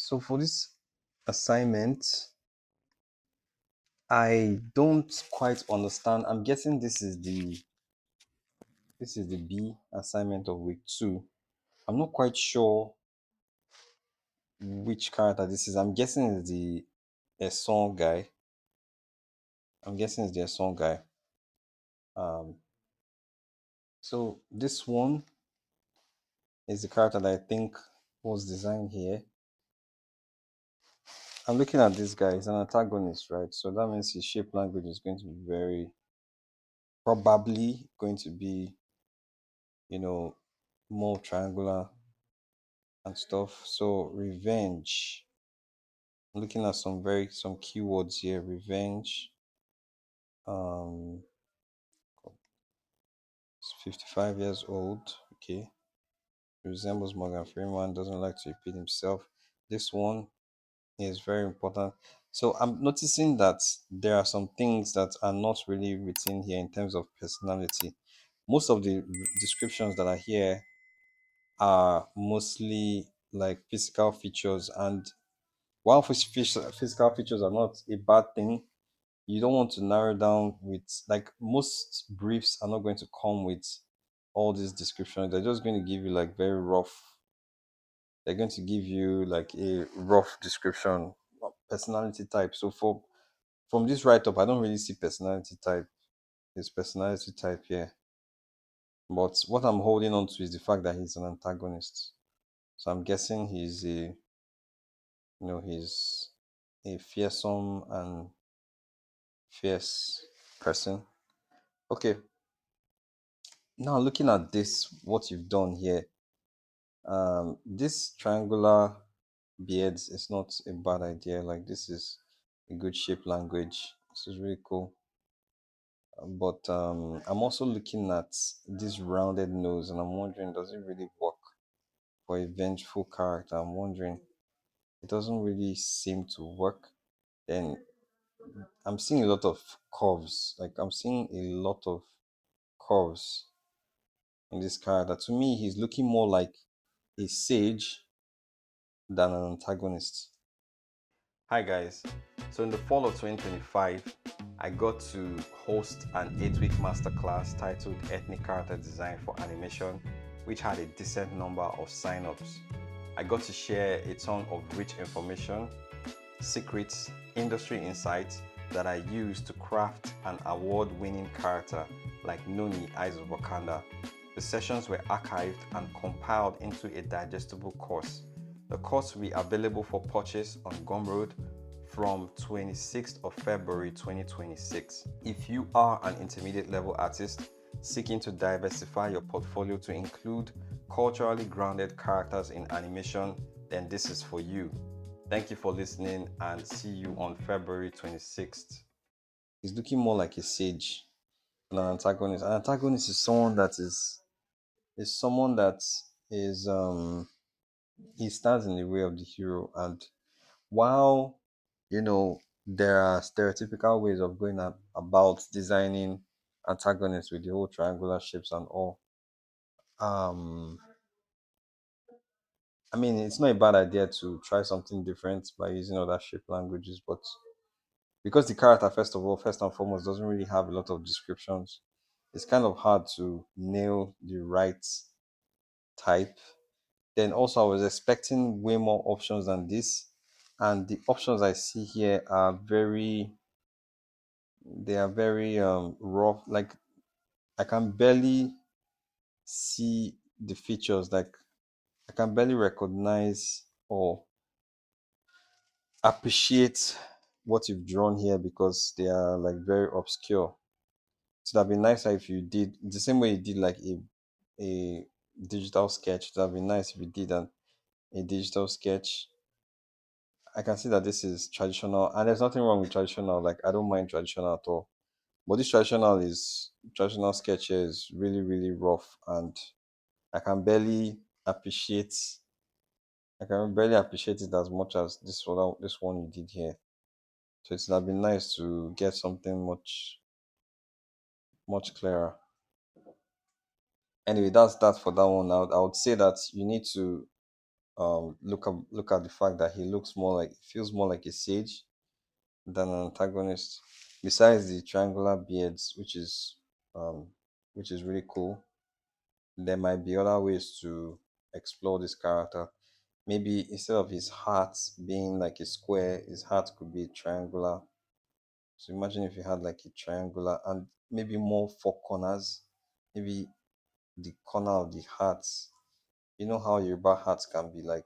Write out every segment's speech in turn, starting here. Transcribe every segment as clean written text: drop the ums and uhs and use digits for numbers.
So for this assignment, I don't quite understand. I'm guessing this is the B assignment of week 2. I'm not quite sure which character this is. I'm guessing it's the a song guy. I'm guessing it's the song guy. Um, so this one is the character that I think was designed here. I'm looking at this guy. He's an antagonist, right? So that means his shape language is going to be probably going to be, you know, more triangular and stuff. So revenge. I'm looking at some keywords here. Revenge. Um, 55 years old. Okay. Resembles Morgan Freeman. Doesn't like to repeat himself. This one is very important. So I'm noticing that there are some things that are not really written here in terms of personality. Most of the descriptions that are here are mostly like physical features, and while physical features are not a bad thing, you don't want to narrow down with, like, most briefs are not going to come with all these descriptions. They're just going to give you like very rough, they're going to give you like a rough description of personality type. So from this write up, I don't really see personality type. His personality type here. But what I'm holding on to is the fact that he's an antagonist. So I'm guessing he's a fearsome and fierce person. Okay, now looking at this, what you've done here, this triangular beards is not a bad idea. Like, this is a good shape language. This is really cool. But I'm also looking at this rounded nose, and I'm wondering, does it really work for a vengeful character? I'm wondering. It doesn't really seem to work. Then I'm seeing a lot of curves. Like, I'm seeing a lot of curves in this character. To me, he's looking more like a sage than an antagonist. Hi guys. So in the fall of 2025, I got to host an 8-week masterclass titled Ethnic Character Design for Animation, which had a decent number of sign-ups. I got to share a ton of rich information, secrets, industry insights that I used to craft an award-winning character like Noni, Eyes of Wakanda. The sessions were archived and compiled into a digestible course. The course will be available for purchase on Gumroad from 26th of February 2026. If you are an intermediate level artist seeking to diversify your portfolio to include culturally grounded characters in animation, then this is for you. Thank you for listening, and see you on February 26th. He's looking more like a sage than an antagonist. An antagonist is someone that is he stands in the way of the hero. And while there are stereotypical ways of going about designing antagonists with the whole triangular shapes and all, um I mean, it's not a bad idea to try something different by using other shape languages, but because the character, first and foremost, doesn't really have a lot of descriptions, it's kind of hard to nail the right type. Then also, I was expecting way more options than this, and the options I see here are very rough. Like, I can barely see the features. Like, I can barely recognize or appreciate what you've drawn here because they are like very obscure. So that'd be nicer if you did the same way you did like a digital sketch. That'd be nice if you did a digital sketch. I can see that this is traditional, and there's nothing wrong with traditional. Like, I don't mind traditional at all. But this traditional sketch here is really, really rough, and I can barely appreciate I can barely appreciate it as much as this one you did here. So it's have been nice to get something much, much clearer. Anyway, that's that for that one. I would say that you need to look at the fact that he looks more like feels more like a sage than an antagonist. Besides the triangular beards, um, which is really cool, there might be other ways to explore this character. Maybe instead of his heart being like a square, his heart could be triangular. So imagine if you had like a triangular and maybe more four corners, maybe the corner of the heart. You know how Yoruba hearts can be like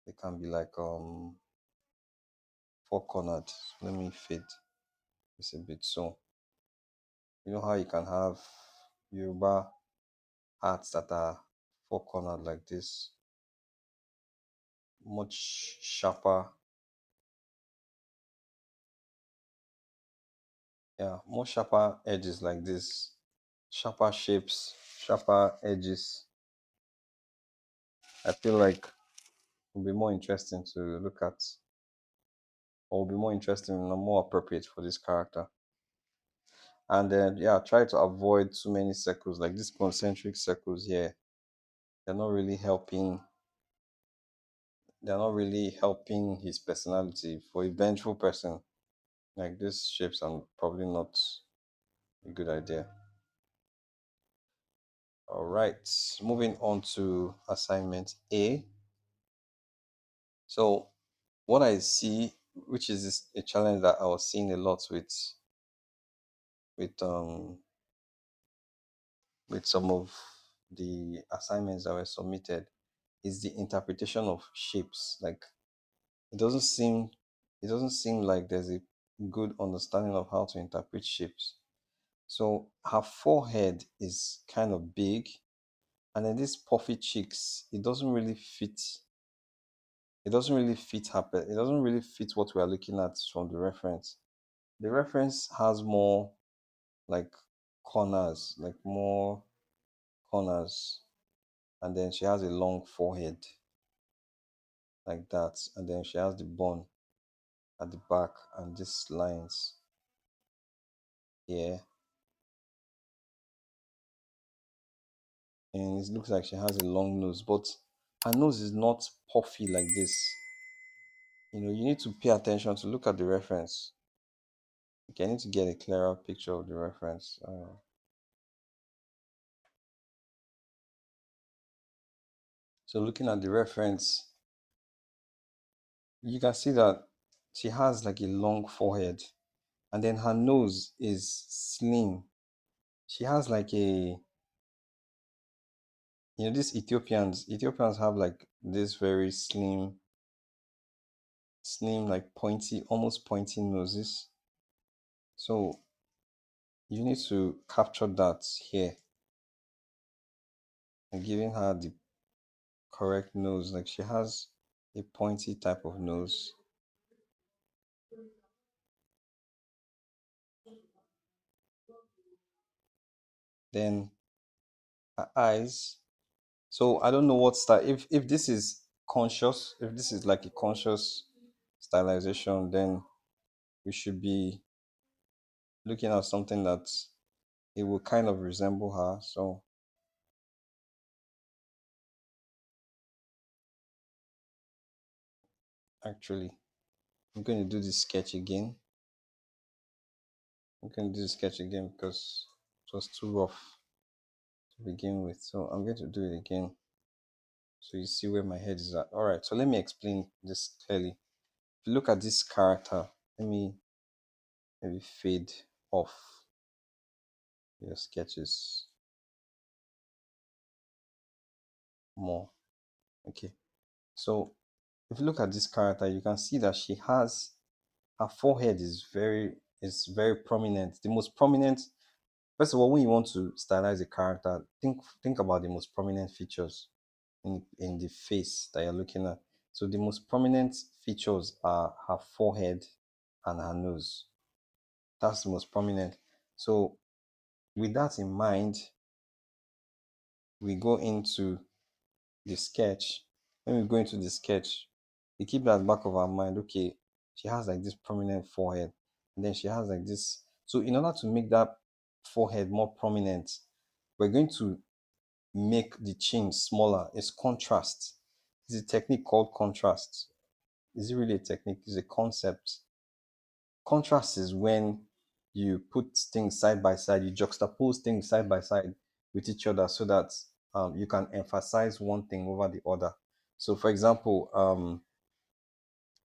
they can be like four cornered. Let me fade this a bit. So you know how you can have Yoruba hearts that are four cornered like this, much sharper, yeah, more sharper edges like this, sharper shapes, sharper edges. I feel like it will be more interesting to look at, or will be more interesting and more appropriate for this character. And then yeah, try to avoid too many circles like these concentric circles here. They're not really helping. They're not really helping his personality. For a vengeful person, like these shapes are probably not a good idea. All right, moving on to assignment A. So what I see, which is a challenge that I was seeing a lot with um with some of the assignments that were submitted, is the interpretation of shapes. Like it doesn't seem it doesn't seem like there's a good understanding of how to interpret shapes. So her forehead is kind of big, and then these puffy cheeks, it doesn't really fit her. It doesn't really fit what we are looking at from the reference. The reference has more like corners, like more corners, and then she has a long forehead like that, and then she has the bun at the back and these lines here, and it looks like she has a long nose, but her nose is not puffy like this. You need to pay attention to look at the reference. Okay, I need to get a clearer picture of the reference. So looking at the reference, you can see that she has like a long forehead, and then her nose is slim. She has like these Ethiopians have like this very slim, like pointy, almost pointy noses. So you need to capture that here and giving her the correct nose. Like she has a pointy type of nose. Then her eyes. So I don't know what style. If this is conscious, if this is like a conscious stylization, then we should be looking at something that it will kind of resemble her. So actually, I'm going to do this sketch again. I'm going to do the sketch again because it was too rough to begin with. So I'm going to do it again so you see where my head is at. All right, so let me explain this clearly. If you look at this character, let me maybe fade off your sketches more. Okay, so if you look at this character, you can see that her forehead is very prominent. The most prominent. First of all, when you want to stylize a character, think about the most prominent features in the face that you're looking at. So the most prominent features are her forehead and her nose. That's the most prominent. So with that in mind, we go into the sketch. When we go into the sketch, we keep that back of our mind. Okay, she has like this prominent forehead, and then she has like this. So in order to make that forehead more prominent, we're going to make the chin smaller. It's contrast. It's a technique called contrast. Is it really a technique? It's a concept. Contrast is when you put things side by side, you juxtapose things side by side with each other so that you can emphasize one thing over the other. So, for example,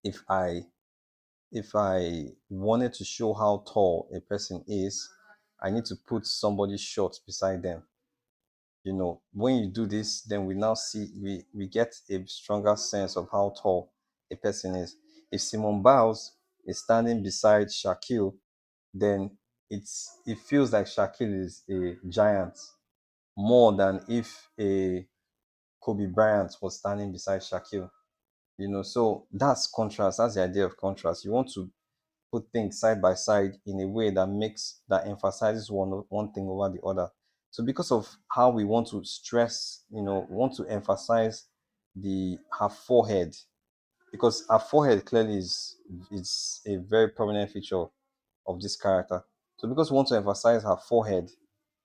if I if I wanted to show how tall a person is, I need to put somebody short beside them. When you do this, then we now see we get a stronger sense of how tall a person is. If Simone Biles is standing beside Shaquille, then it feels like Shaquille is a giant more than if a Kobe Bryant was standing beside Shaquille. So that's contrast. That's the idea of contrast. You want to put things side by side in a way that emphasizes one thing over the other. So because of how we want to stress, we want to emphasize the her forehead, because her forehead clearly is a very prominent feature of this character. So because we want to emphasize her forehead,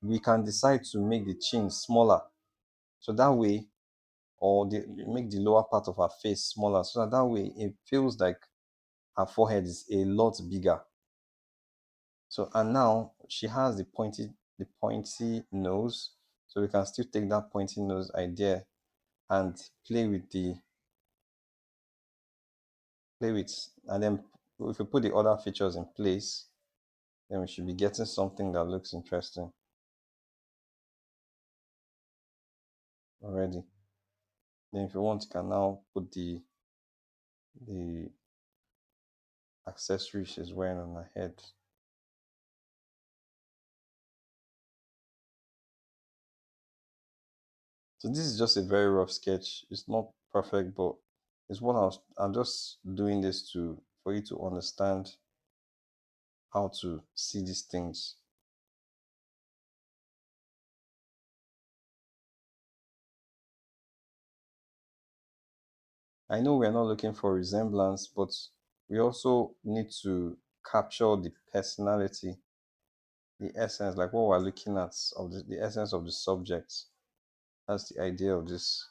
we can decide to make the chin smaller. So that way, or make the lower part of her face smaller, so that way it feels like her forehead is a lot bigger. So and now she has the pointy nose. So we can still take that pointy nose idea and play with, and then if we put the other features in place, then we should be getting something that looks interesting already. Then if you want, you can now put the accessory she's wearing on her head. So this is just a very rough sketch. It's not perfect, but it's what I'm just doing this to for you to understand how to see these things. I know we're not looking for resemblance, but we also need to capture the personality, the essence, like what we're looking at of the essence of the subject. That's the idea of this.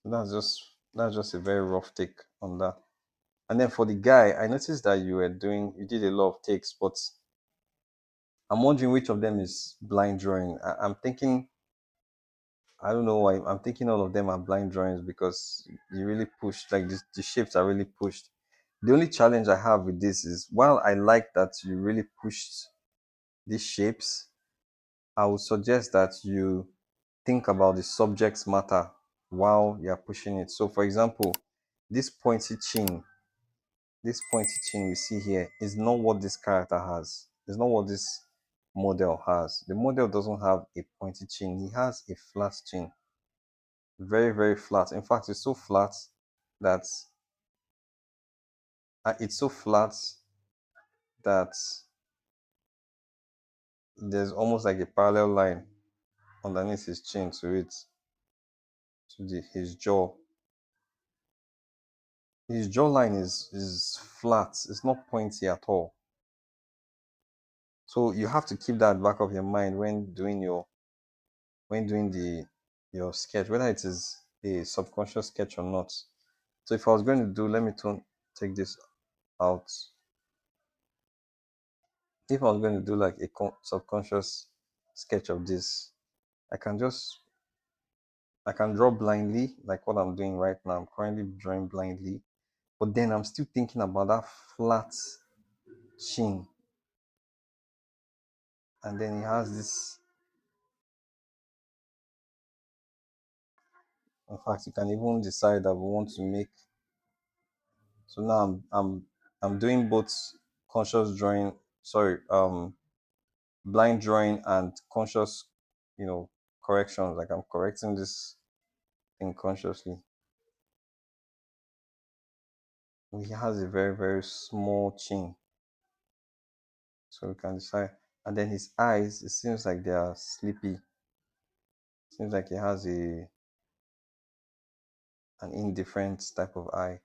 That's just a very rough take on that. And then for the guy, I noticed that you did a lot of takes, but I'm wondering which of them is blind drawing. I'm thinking, I don't know why, I'm thinking all of them are blind drawings because you really pushed, like the shapes are really pushed. The only challenge I have with this is while I like that you really pushed these shapes, I would suggest that you think about the subject's matter while you're pushing it. So, for example, this pointy chin, this pointy chin we see here is not what this character has. It's not what this model has. The model doesn't have a pointy chin. He has a flat chin. Very, very flat. In fact, that it's so flat that there's almost like a parallel line underneath his chin to his jaw. His jawline is flat. It's not pointy at all. So you have to keep that back of your mind when doing the your sketch, whether it is a subconscious sketch or not. So if I was going to do, let me take this out. If I was going to do like a subconscious sketch of this, I can just I can draw blindly, like what I'm doing right now. I'm currently drawing blindly, but then I'm still thinking about that flat chin, and then he has this. In fact, you can even decide that we want to make. So now I'm doing both conscious drawing, sorry, blind drawing and conscious, corrections. Like I'm correcting this thing consciously. He has a very, very small chin, so we can decide. And then his eyes, it seems like they are sleepy. Seems like he has an indifferent type of eye.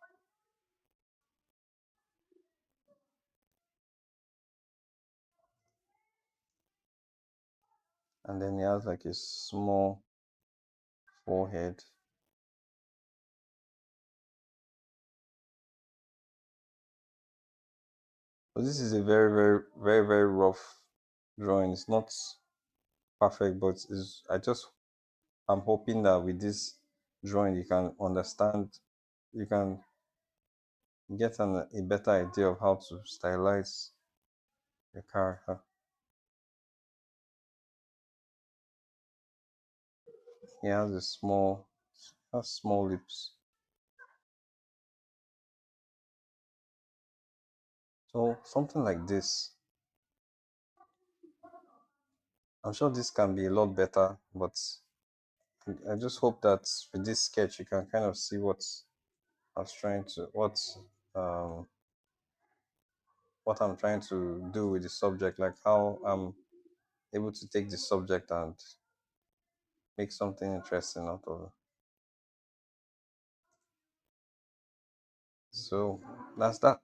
and then he has like a small forehead. So this is a very, very, very, very rough drawing. It's not perfect, but is I just I'm hoping that with this drawing you can understand, you can get a better idea of how to stylize the character. He has has small lips. So something like this. I'm sure this can be a lot better, but I just hope that with this sketch you can kind of see I was trying to um what I'm trying to do with the subject, like how I'm able to take the subject and make something interesting out of it. So that's that.